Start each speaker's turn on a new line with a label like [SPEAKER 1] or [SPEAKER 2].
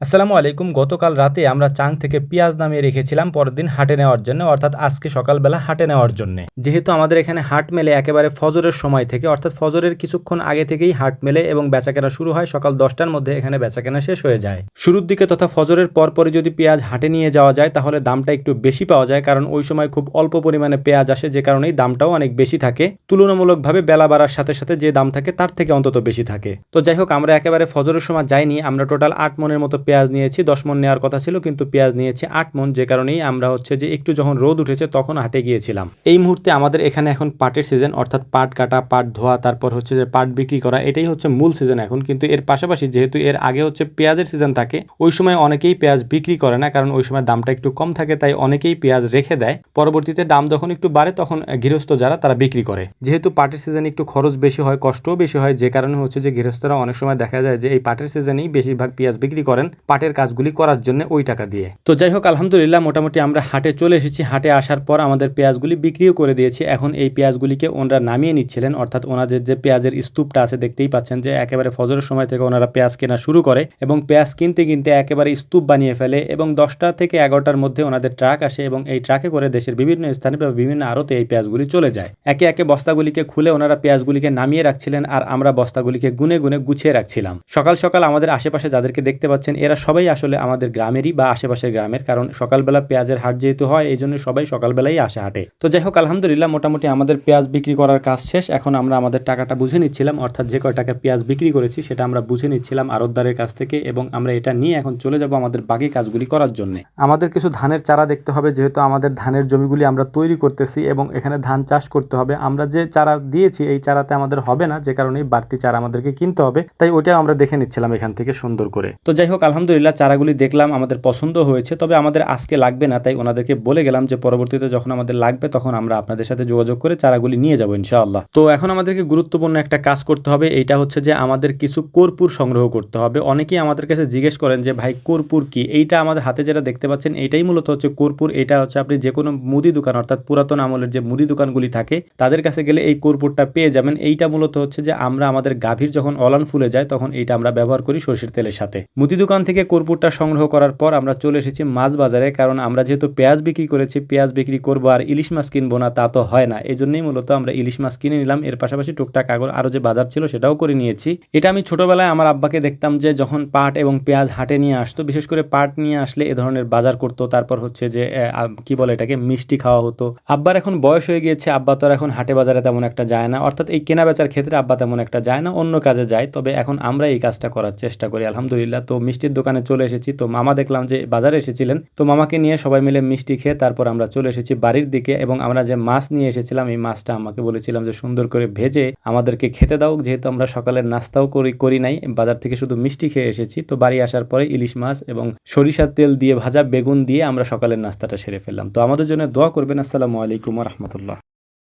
[SPEAKER 1] আসসালামু আলাইকুম। গতকাল রাতে আমরা চাং থেকে পেঁয়াজ নামিয়ে রেখেছিলাম পরের দিন হাটে নেওয়ার জন্য, অর্থাৎ আজকে সকালবেলা হাটে নেওয়ার জন্য। যেহেতু আমাদের এখানে হাট মেলে একেবারে ফজরের সময় থেকে, অর্থাৎ ফজরের কিছুক্ষণ আগে থেকেই হাট মেলে এবং বেচাকেনা শুরু হয় সকাল 10টার মধ্যে। এখানে বেচাকেনা শেষ হয়ে যায় শুরুর দিকে, তথা ফজরের পরপরই যদি পেঁয়াজ হাটে নিয়ে যাওয়া যায় তাহলে দামটা একটু বেশি পাওয়া যায়, কারণ ওই সময় খুব অল্প পরিমাণে পেঁয়াজ আসে, যে কারণেই দামটাও অনেক বেশি থাকে। তুলনামূলকভাবে বেলা বাড়ার সাথে সাথে যে দাম থাকে তার থেকে অন্তত বেশি থাকে। তো যাই হোক, আমরা একেবারে ফজরের সময় যাইনি। আমরা টোটাল 8 মনের মতো পেঁয়াজ নিয়েছি। 10 মন নেওয়ার কথা ছিল, কিন্তু পেঁয়াজ নিয়েছি 8 মন, যে কারণেই আমরা যে একটু যখন রোদ উঠেছে তখন হাটে গিয়েছিলাম। এই মুহূর্তে আমাদের এখানে এখন পাটের সিজন, অর্থাৎ পাট কাটা, পাট ধোয়া, তারপর যে পাট বিক্রি করা, এটাই মূল সিজন এখন। কিন্তু এর পাশাপাশি যেহেতু এর আগে পেঁয়াজের সিজন থাকে, ওই সময় অনেকেই পেঁয়াজ বিক্রি করে না, কারণ ওই সময় দামটা একটু কম থাকে, তাই অনেকেই পেঁয়াজ রেখে দেয়। পরবর্তীতে দাম যখন একটু বাড়ে তখন গৃহস্থ যারা তারা বিক্রি করে। যেহেতু পাটের সিজনে একটু খরচ বেশি হয়, কষ্টও বেশি হয়, যে কারণে যে গৃহস্থরা অনেক সময় দেখা যায় যে এই পাটের সিজনেই বেশিরভাগ পেঁয়াজ বিক্রি করেন পাটের কাজগুলি করার জন্য ওই টাকা দিয়ে। তো যাই হোক, আলহামদুলিল্লাহ মোটামুটি আমরা হাটে চলে এসেছি। হাটে আসার পর আমাদের পেঁয়াজগুলি বিক্রিও করে দিয়েছি। এখন এই পেঁয়াজগুলিকে ওনারা নামিয়ে নিচ্ছিলেন, অর্থাৎ ওনাদের যে পেঁয়াজের স্তূপটা আছে দেখতেই পাচ্ছেন যে একেবারে ফজরের সময় থেকে ওনারা পেঁয়াজ কেনা শুরু করে এবং পেঁয়াজ কিনতে কিনতে একেবারে স্তূপ বানিয়ে ফেলে, এবং 10টা থেকে 11টার মধ্যে ওনাদের ট্রাক আসে এবং এই ট্রাকে করে দেশের বিভিন্ন স্থানে বা বিভিন্ন আড়তে এই পেঁয়াজগুলি চলে যায়। একে একে বস্তাগুলিকে খুলে ওনারা পেঁয়াজগুলিকে নামিয়ে রাখছিলেন, আর আমরা বস্তাগুলিকে গুনে গুনে গুছিয়ে রাখছিলাম। সকাল সকাল আমাদের আশেপাশে যাদেরকে দেখতে পাচ্ছেন এরা সবাই আসলে আমাদের গ্রামেরই বা আশেপাশের গ্রামের, কারণ সকালবেলা পেঁয়াজের হাট যেহেতু হয় এই জন্য সবাই সকালবেলাই আসে হাটে। তো যাই হোক, আলহামদুলিল্লাহ মোটামুটি আমাদের পেঁয়াজ বিক্রি করার কাজ শেষ। এখন আমরা আমাদের টাকাটা বুঝে নিচ্ছিলাম, অর্থাৎ যে কয় টাকা পেঁয়াজ বিক্রি করেছি সেটা আমরা বুঝে নিচ্ছিলাম আড়তদারের কাছ থেকে, এবং আমরা এটা নিয়ে এখন চলে যাব আমাদের বাকি কাজগুলি করার জন্য। আমাদের কিছু ধানের চারা দেখতে হবে, যেহেতু আমাদের ধানের জমিগুলি আমরা তৈরি করতেছি এবং এখানে ধান চাষ করতে হবে। আমরা যে চারা দিয়েছি এই চারাতে আমাদের হবে না, যে কারণে বাড়তি চারা আমাদেরকে কিনতে হবে, তাই ওইটাও আমরা দেখে নিচ্ছিলাম এখান থেকে সুন্দর করে। তো যাই হোক, আলহামদুলিল্লাহ চারাগুলি দেখলাম, আমাদের পছন্দ হয়েছে, তবে আমাদের আজকে লাগবে না, তাই ওনাদেরকে বলে গেলাম যে পরবর্তীতে যখন আমাদের লাগবে তখন আমরা আপনাদের সাথে যোগাযোগ করে চারাগুলি নিয়ে যাবো ইনশাআল্লাহ। তো এখন আমাদেরকে গুরুত্বপূর্ণ একটা কাজ করতে হবে, এইটা যে আমাদের কিছু কর্পূর সংগ্রহ করতে হবে। অনেকেই আমাদের কাছে জিজ্ঞেস করেন যে ভাই কর্পূর কি? এইটা আমাদের হাতে যেটা দেখতে পাচ্ছেন এইটাই মূলত কর্পূর। এটা আপনি যে কোনো মুদি দোকান, অর্থাৎ পুরাতন আমলের যে মুদি দোকানগুলি থাকে তাদের কাছে গেলে এই কর্পূরটা পেয়ে যাবেন। এইটা মূলত যে আমরা আমাদের গাভীর যখন অলান ফুলে যায় তখন এইটা আমরা ব্যবহার করি সরিষার তেলের সাথে। মুদি দোকান থেকে কর্পূরটা সংগ্রহ করার পর আমরা চলে এসেছি মাছ বাজারে, কারণ আমরা যেহেতু পেঁয়াজ বিক্রি করেছি, পেঁয়াজ বিক্রি করবো আর ইলিশ মাছ কিনবো না তা তো হয় না, এই জন্যই মূলত আমরা ইলিশ মাছ কিনে নিলাম। এর পাশাপাশি টুকটাক আরো যে বাজার ছিল সেটাও করে নিয়েছি। এটা আমি ছোটবেলায় আমার আব্বাকে দেখতাম যে যখন পাট এবং পেঁয়াজ হাটে নিয়ে আসতো, বিশেষ করে পাট নিয়ে আসলে এ ধরনের বাজার করতো। তারপর যে কি বলে এটাকে, মিষ্টি খাওয়া হতো। আব্বার এখন বয়স হয়ে গিয়েছে, আব্বা তো এখন হাটে বাজারে তেমন একটা যায় না, অর্থাৎ এই কেনা বেচার ক্ষেত্রে আব্বা তেমন একটা যায় না, অন্য কাজে যায়। তবে এখন আমরা এই কাজটা করার চেষ্টা করি আলহামদুলিল্লাহ। তো মিষ্টির দোকানে চলে এসেছি, তো মামা দেখলাম যে বাজারে এসেছিলেন, তো মামাকে নিয়ে সবাই মিলে মিষ্টি খেয়ে তারপর আমরা চলে এসেছি বাড়ির দিকে। এবং আমরা যে মাছ নিয়ে এসেছিলাম এই মাছটা আমাকে বলেছিলাম যে সুন্দর করে ভেজে আমাদেরকে খেতে দাও, যেহেতু আমরা সকালের নাস্তাও করি নাই, বাজার থেকে শুধু মিষ্টি খেয়ে এসেছি। তো বাড়ি আসার পরে ইলিশ মাছ এবং সরিষার তেল দিয়ে ভাজা বেগুন দিয়ে আমরা সকালের নাস্তাটা সেরে ফেললাম। তো আমাদের জন্য দোয়া করবেন। আসসালামু আলাইকুম ওয়া রাহমাতুল্লাহ।